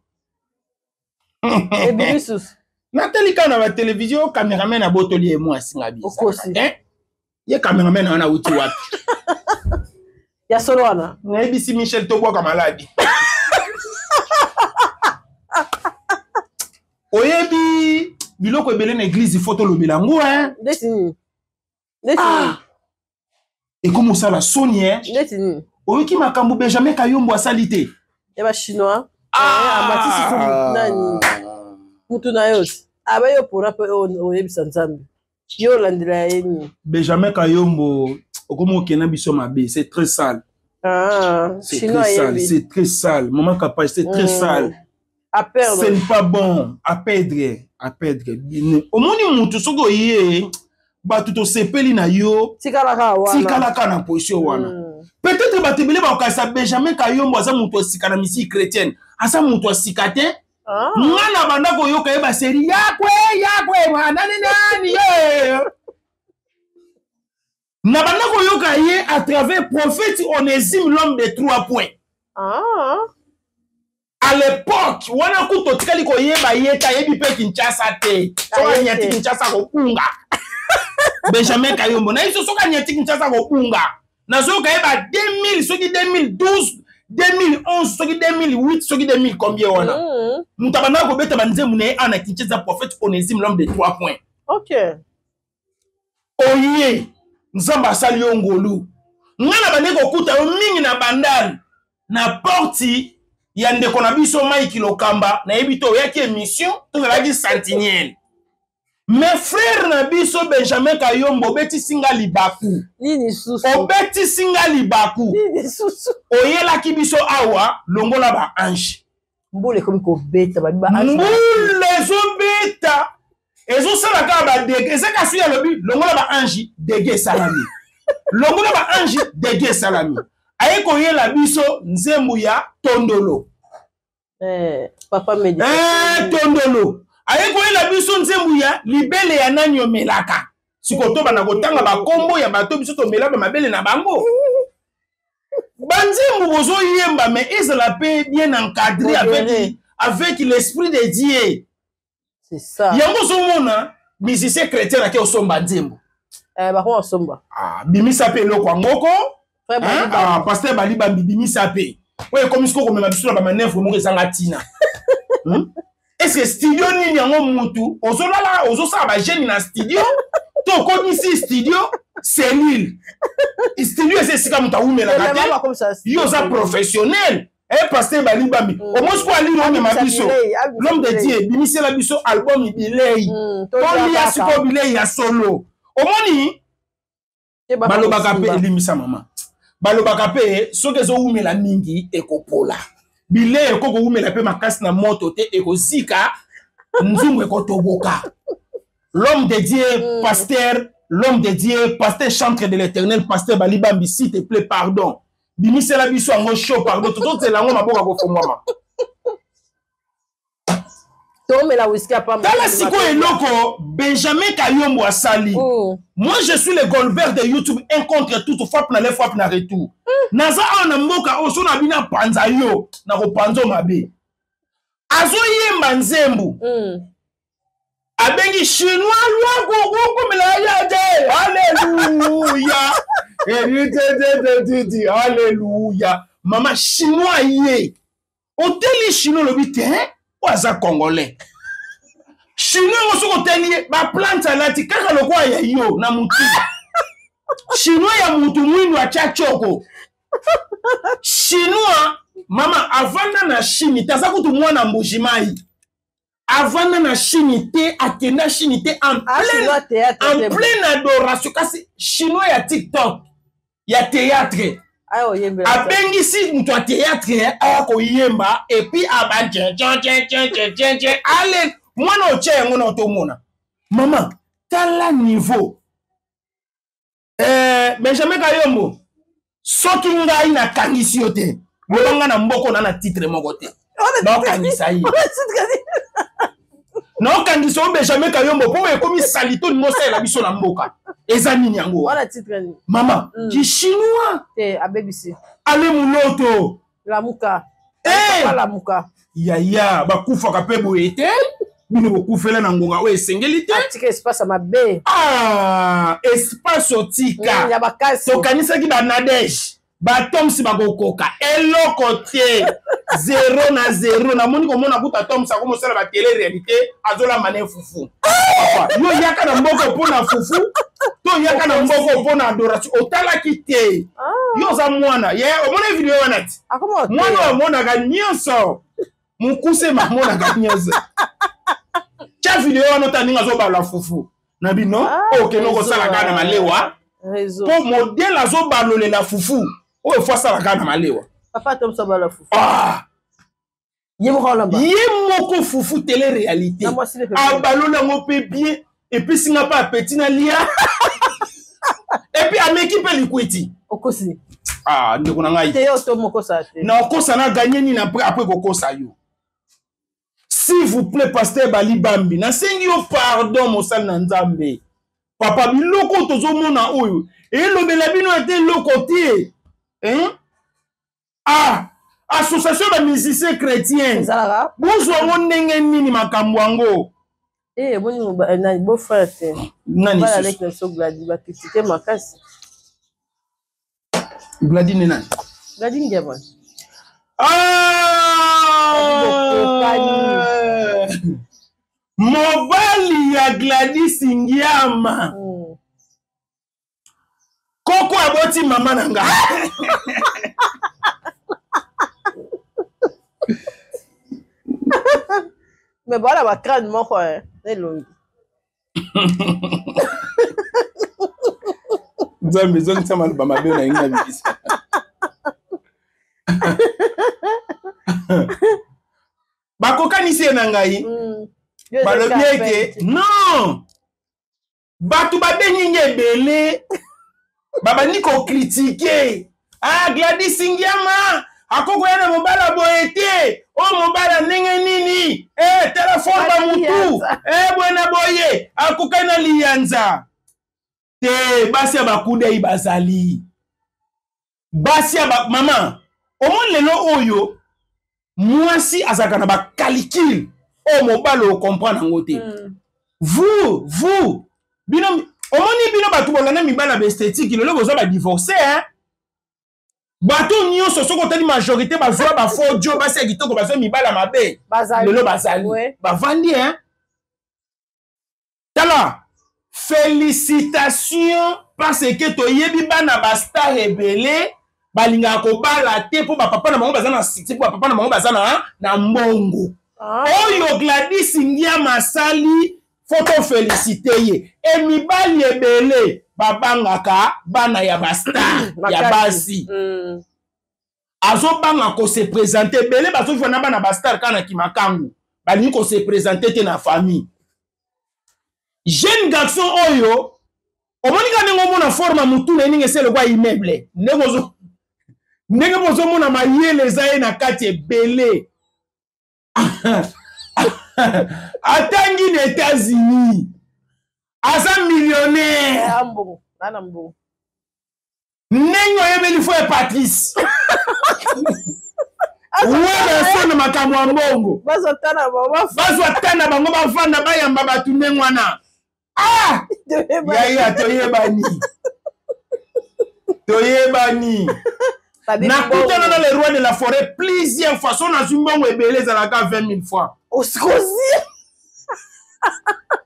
Et Binisus. Nathalie kana ba télévision caméraman à Botoli et moi singabi. Okosi. Ye caméraman na uti wapi? Ya solwana. Na ABC Michel Togwa ka maladi. Oyebi biloko ebele na église photo lo bilango Desini. Et comment ça la Sonia? Desini. Oyoki makambo Benjamin Kayombo asalite. Ya ba chinois. Amatisi nani. Mutu na yose. Abayo pora pe oyebisa nzambe. Yo landela yeni. Benjamin Kayombo okomo kena biso mabe, c'est très sale. C'est très sale, c'est très sale. Maman Kapage, c'est très sale. À perdre. C'est pas bon. À perdre. Au moins, mutu soko yé. Batuto sepeli na yo. Tikalaka na position wana. Peut-être batebele ba okasa Benjamin Kayombo asa mutu sikana misi chrétienne. Asa mutu sikate. Ngana banda ko yoka eba seri yakwe mwana nani ye. Na banda ko yoka ye à travers prophète Onésime l'homme de 3 points. À l'époque, wana kuto tikali ko yeba yeta yebi pe Kinshasa te. So nyati Kinshasa ko kunga. Benjamin Kayombo na iso soka nyati Kinshasa ko kunga. Na so ka yeba 2000 soki 2012 2011 soki 2008 soki 2000 combien wana. Mutabana ko beta banzemu ne ana Kinshasa prophète Onésime l'homme de 3 points. OK. Oye, nzamba sali ngolu. Ngana baneko kuta o mingi na bandal na porti ya ndeko na biso Mike Lokamba na ebito yaki émission to la sentinelle. Mes frères na biso Benjamin Kayombo beti singa libaku. Nini susu. Obeti singa libaku. Nini susu. Oyela ki biso awa longola ba ange. Mbule komi ko beta ba ange. Mbule zo beta. Ezo sala ka ba dege. Ezeka suya lobi longola ba ange dege salami. Longola ba ange dege salami. Aye koyela biso nzembu ya tondolo. Papa Medi. Tondolo. Aye koyela biso nzembu ya libele ya nanyo melaka. Sikoto bana kotanga ba kombo ya bato biso to melaka mabele na bango. Banzembu bozo yemba mais ezala pe bien encadré avec l'esprit de Dieu. C'est ça. Yango so mona musicien chrétien ake osomba nzembu. Ba ko osomba. Bimisa pe loko ngoko. Pasteur Baliba bimisa pe. Ouais, comme ce qu'on m'a dit sur la manœuvre, vous m'aurez tina. Est-ce que studio ni yango mutu? Ozo lala, ozo sa ba jeune na studio. To comme ici studio, c'est l'île. Studio c'est si comme ta oumela kate. Yo za professionnel. Pasteur Baliba bi. Au moins quoi ali l'homme ma biso. L'homme de Dieu, bimisi la biso album bilei. Toli ya siko bilei ya solo. Au moins baloba kape elimisa mama. Balobaka pe soki zo umela mingi ekopola bile ekoko umela pe makasi na moto te ekozika nzungu ekotoboka. L'homme de Dieu pasteur chantre de l'Éternel pasteur Balibambi s'il te plaît pardon bimise la biso ngo show pardon tout la ngo maboka ko fomama Tala siko eloko Benjamin Kayombo asali. Moi je suis le Goldberg de YouTube, un contre tout, frappe na le frappe na retour. Naza ana mboka oso na bina panza yo na ko panzo mabe. Azo yemba nzembu. Abengi chinois lwa go mela ya de. Alléluia. Alléluia. Mama chinois ye. Hôtel chinois le bité hein? Waza congolais. Chinois oso ko teli ba plante alati kaka lokwa ya yo na mutu. Chinois ya mutu mwindu acha choko. Chinois mama avanda na Chine taza kutu mwana mbujimai. avant na chinité akenda chinité en pleine adoration kasi chinois ya TikTok ya théâtre abengisi mutu ya théâtre aya koyemba et puis aba tchen ale mwana oche yango na otomona mama tala niveau Benjamin Kayombo soki ngai na kangisi yo te bolonga na mboko na titre moko te no kangisa yi no kangisa o Benjamin Kayombo po ekomi salito ni mosela biso na mboka eza nini yango wala titre ni mama ki chinois te abebisi ale muloto la muka la muka ya bakufaka pe boye te bino bokufela na ngonga oyo esengeli te atika espace mabe espace otika tokanisaki banadege batomsi bakokoka eloko te 0 na 0 namoni komona kuta tomsi akomosala batele réalité azolamba ne fufu yo yaka na mboko mpona fufu to yaka na mboko mpona adoration otalaki te yo oza mwana ye omona video wana ti mwana omonaka nyonso mokuse mamonaka nyonso tia video wana otaninga azobala fufu na bino okeno kosala kaka na malewa po modele azobalolela fufu oyo fo asalaka na malewa papa tomso bala fufu ye moko fufu télé réalité abalola yango mpe bien epesinga mpe apeti na lia epuis ameki mpe likwiti okosi ndeko na ngai na okosa na ganye nini apres kokosa yo. S'il vous plaît, pasteur Bali Bambi, nasengi yo pardon mosali na Nzambe. Papa biloko tozomona oyo. Elobela bino ate loko te. Association de musiciens chrétiens. Bonjour ngo ndenge nini makambo yango. Boni na beau frère te. Nani ça? Avec le Gladi ba critiquer makasi. Gladi ni nani? Gladi ngeba. Mobali ya Gladys Ngiama koko aboti mama nanga mais voilà ba crâne moko elongi Nzambe zongi sama ba mabe na inga bibisa bakokanisi na ngai balobi ete non bato babengi ebele babandi kokritike Gladys Ngiama akokoya na mobala boye te o mobala ndenge nini telefone bamutu bwena boye akokai na liyanza te basi ya bakudei bazali basi ya mama omoni lelo oyo mwasi azalaka na bakalikile o mobala okomprendre yango te vous bino omoni bino bato bolanda mibala baesthétique lelo boza badivorce bato nyonso soki otali majorité bazwa bafodio basi ya kitoko bazwa mibala mabe lelo bazali bavandi tala félicitations parce que toyebi bana bastar ebele balingaka kobala te po bapapa na bango baza na succès po bapapa na bango baza na mbongo oyo Gladys Ngiama asali foto félicité ye emibali ebele babangaka bana ya bastar ya basi azobanga ko se présenter ebele bazofika na bana bastar kana kimakangu balingi ko se présenter te na famille jeune garçon oyo omonika ndenge omona forme mutu na ninge sele kwa immeuble ndenge bozomona mayele eza ye na kati ebele atangi na États-Unis aza millionnaire ndenge oyebeli fo ya Patrice wana sona makambo ya mbongo bazwatana bango bavanda bayamba bato ndenge wana yaya toyebani nakutana na le roi de la forêt plusieurs fois so nazwi mbongo ebele ezalaka 20 000 fois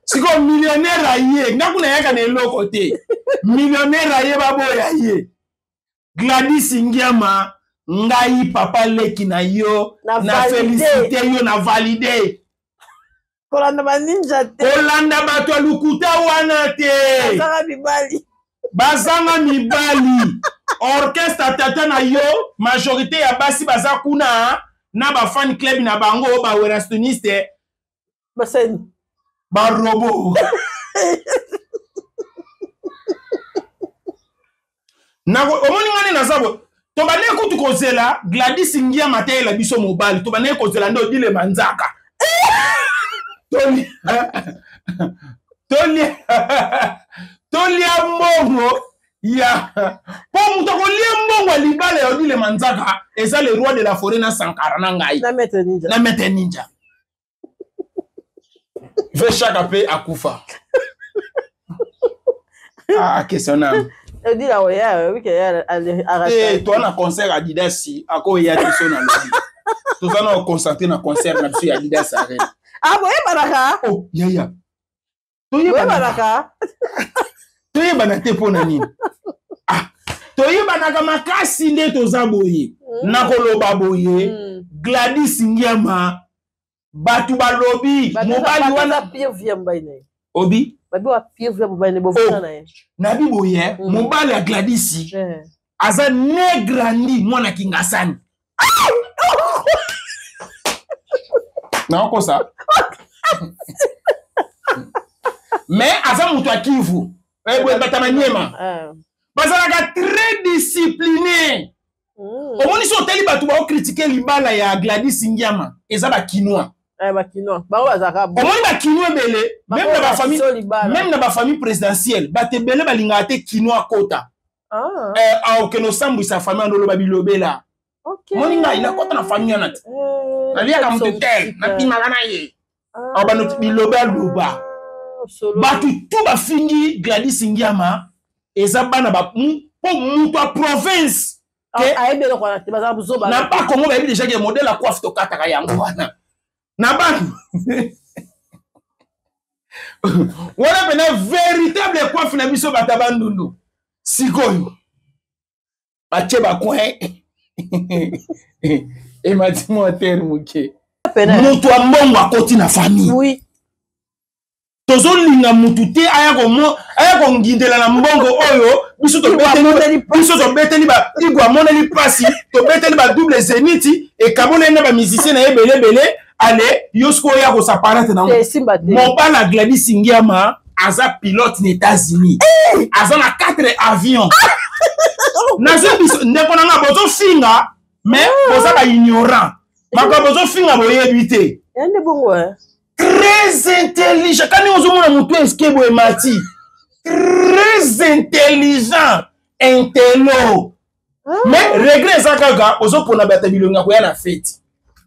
siko millionnaire aye ngakuna yaka na eloko te millionnaire aye baboya ye Gladys Ngiama ngai papa leki na yo na félicité yo na validé kolanda ba ninja te. Kolanda bato ya lukuta wana te. Bazanga mibali. Orchestre tata na yo, majorité ya basi baza kuna na ba fan club na bango ba werastoniste. Basen. Ba robo. Na omoni ngane na zabo. To bane kutu kozela Gladys Ngia Matela biso mobali. To bane kozela ndo dile manzaka. Tolia mbongo ya po muto kolia mbongo libale ya dile manzaka. Eza le roi de la forêt na Sankara na ngai. Na mete ninja. Na mete ninja. Ve chaque paix à Koufa. Ah, questionnable. Elle dit là, oui, qu'elle a eh, toi, on a concert à Adidas, à quoi il y a des sons dans le vie. Tout ça, on a concentré dans le concert, on a fait Adidas à Rennes. Ah, oui, Baraka. Oh, ya. Oui, Baraka. Tu es banate pour nani. Ah, tu es banaka makasi ne tozaboye. Nakolo baboye. Gladys Ngiama. Batu balobi. Mobali wana pire vient baine. Obi. Babi wa pire vient baine bofana na ye. Nabi boye. Mobali ya Gladys. Aza negrandi mwana kingasani. Non, comme ça. Mais avant mon Kivu, bazalaka très discipliné. Au moins ils sont tellement batu ba critiquer libala ya Gladys Ngiama, eza ba kinois. Ba kinois. Ba bazaka. Au moins ba kinois belé, même dans ba famille présidentielle, ba te belé ba linga te kinois kota. Ah. Au que nos sambu sa famille ndolo ba bilobela. OK. Moninga ina kota na famille na. Na lia ka mtetel, na timagana ye. Aba no biloba luba. Batu tout ba fingi Gladys Ngiama eza bana ba po muto a province. Aebe lo kwa baza buzoba. Na pas Congo ba déjà que modèle la coiffe to kataka yango wana. Na ba. Wala bena véritable coiffe na biso batabandundu. Sikoyo. Bache ba coin. Et m'a dit mon terme que mutu a mbongo akoti na famille. Oui. Tozo linga mutu te aya ko ngindela na mbongo oyo biso to beteli ba igwa moneli pasi to beteli ba double zeniti e kabone na ba musicien na ebele ale yosko ya ko saparate na mon bana Gladys Ngiama aza pilote na États-Unis. Aza na 4 avions. Nazo biso ndeko na bozo finga mais boza ba ignorant. Maka bozo finga boyebite. Yande bongo très intelligent. Quand nous avons un escape mati, très intelligent, intello. Mais regret ça kaga, ozo pona bata bilonga ko ya na fête.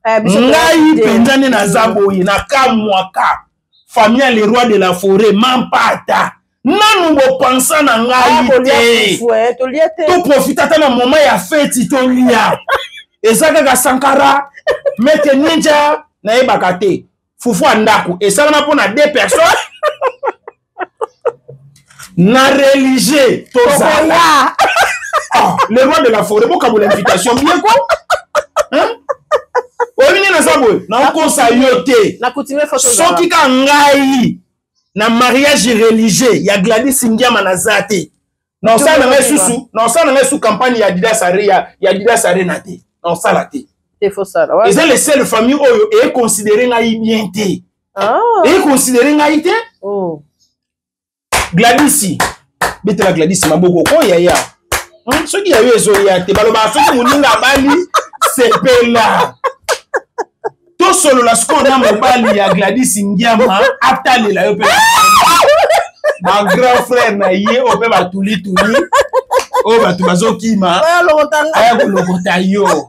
Ngai pendane na zaboyi na kamwaka. Famille les rois de la forêt mampata. Nanu bo pensa na ngai te. To profita ta na moment ya fête to lia. Ezaka ga Sankara, mete ninja na ebakate. Fufu andaku et ça on a pour 2 personnes na religieux tozala le roi de la forêt boka pour l'invitation bien quoi hein oni na sabo na konsa yote na continuer photo soki ka ngai na mariage religieux ya Gladys Ngiama na zate na ça na ngesu campagne ya Adidas Arena te na ça la te. C'est faux ça. Ouais. Et c'est les seules familles oyo est considéré ngai bien te. Ah. Et considéré ngai te. Oh. Gladys. Bete la Gladys maboko ko ya. Soki ya yo ezo ya te baloba soki muninga bali sepela. To solo la skona mobali ya Gladys Ngiama atale la yo pe. Ma grand frère na ye o pe batuli. O batu bazokima. Aya ko lokota yo.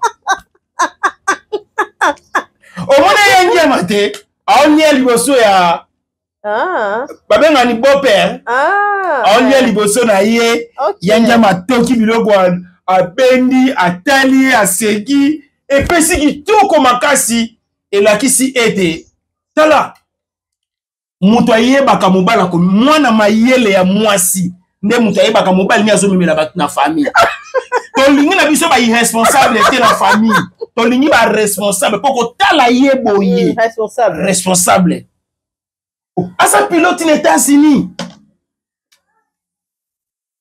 Au moins il y a un matin, on y a liboso ya babenga ni beau-père. On y a liboso na ye, yanja matoki biloko a bendi, a tali, a segi, et pesi ki tout comme makasi et la kisi ete. Tala. Mutu ayebaka mobala ko mwana mayele ya mwasi. Nde mutu ayebaka mobali ni azomemela batu na famille. Tolingi na biso ba irresponsable te na famille. Tolingi ba responsable poko tala yeboye. Responsable. Asa pilote in États-Unis.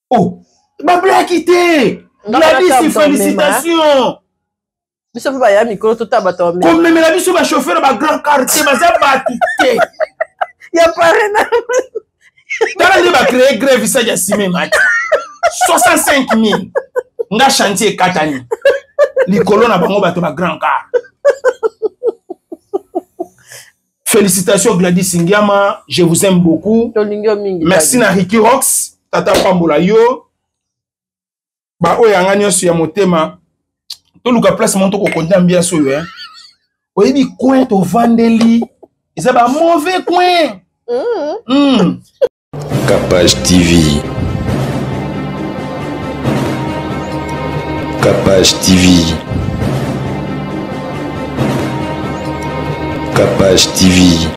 Oh, bah blaquité. Gladys, félicitations. Biso ba ya micro tout abato mais. Comme même la biso ba chauffeur ba grand quartier ba za batité. Ya parena. Tala ni ba créer grève ça ya simé mati. 65 000. Nga chantier katani. Likolo na bango bato ba grand car. Félicitations Gladys Ngiama, je vous aime beaucoup. Merci na Ricky Rox, Tata Pambola yo. Ba oya ngani su ya motema. To luka place monto ko konta mbia so yo hein. Oyebi coin to vandeli. Isa ba mauvais coin. Capage TV. Capage TV. Capage TV.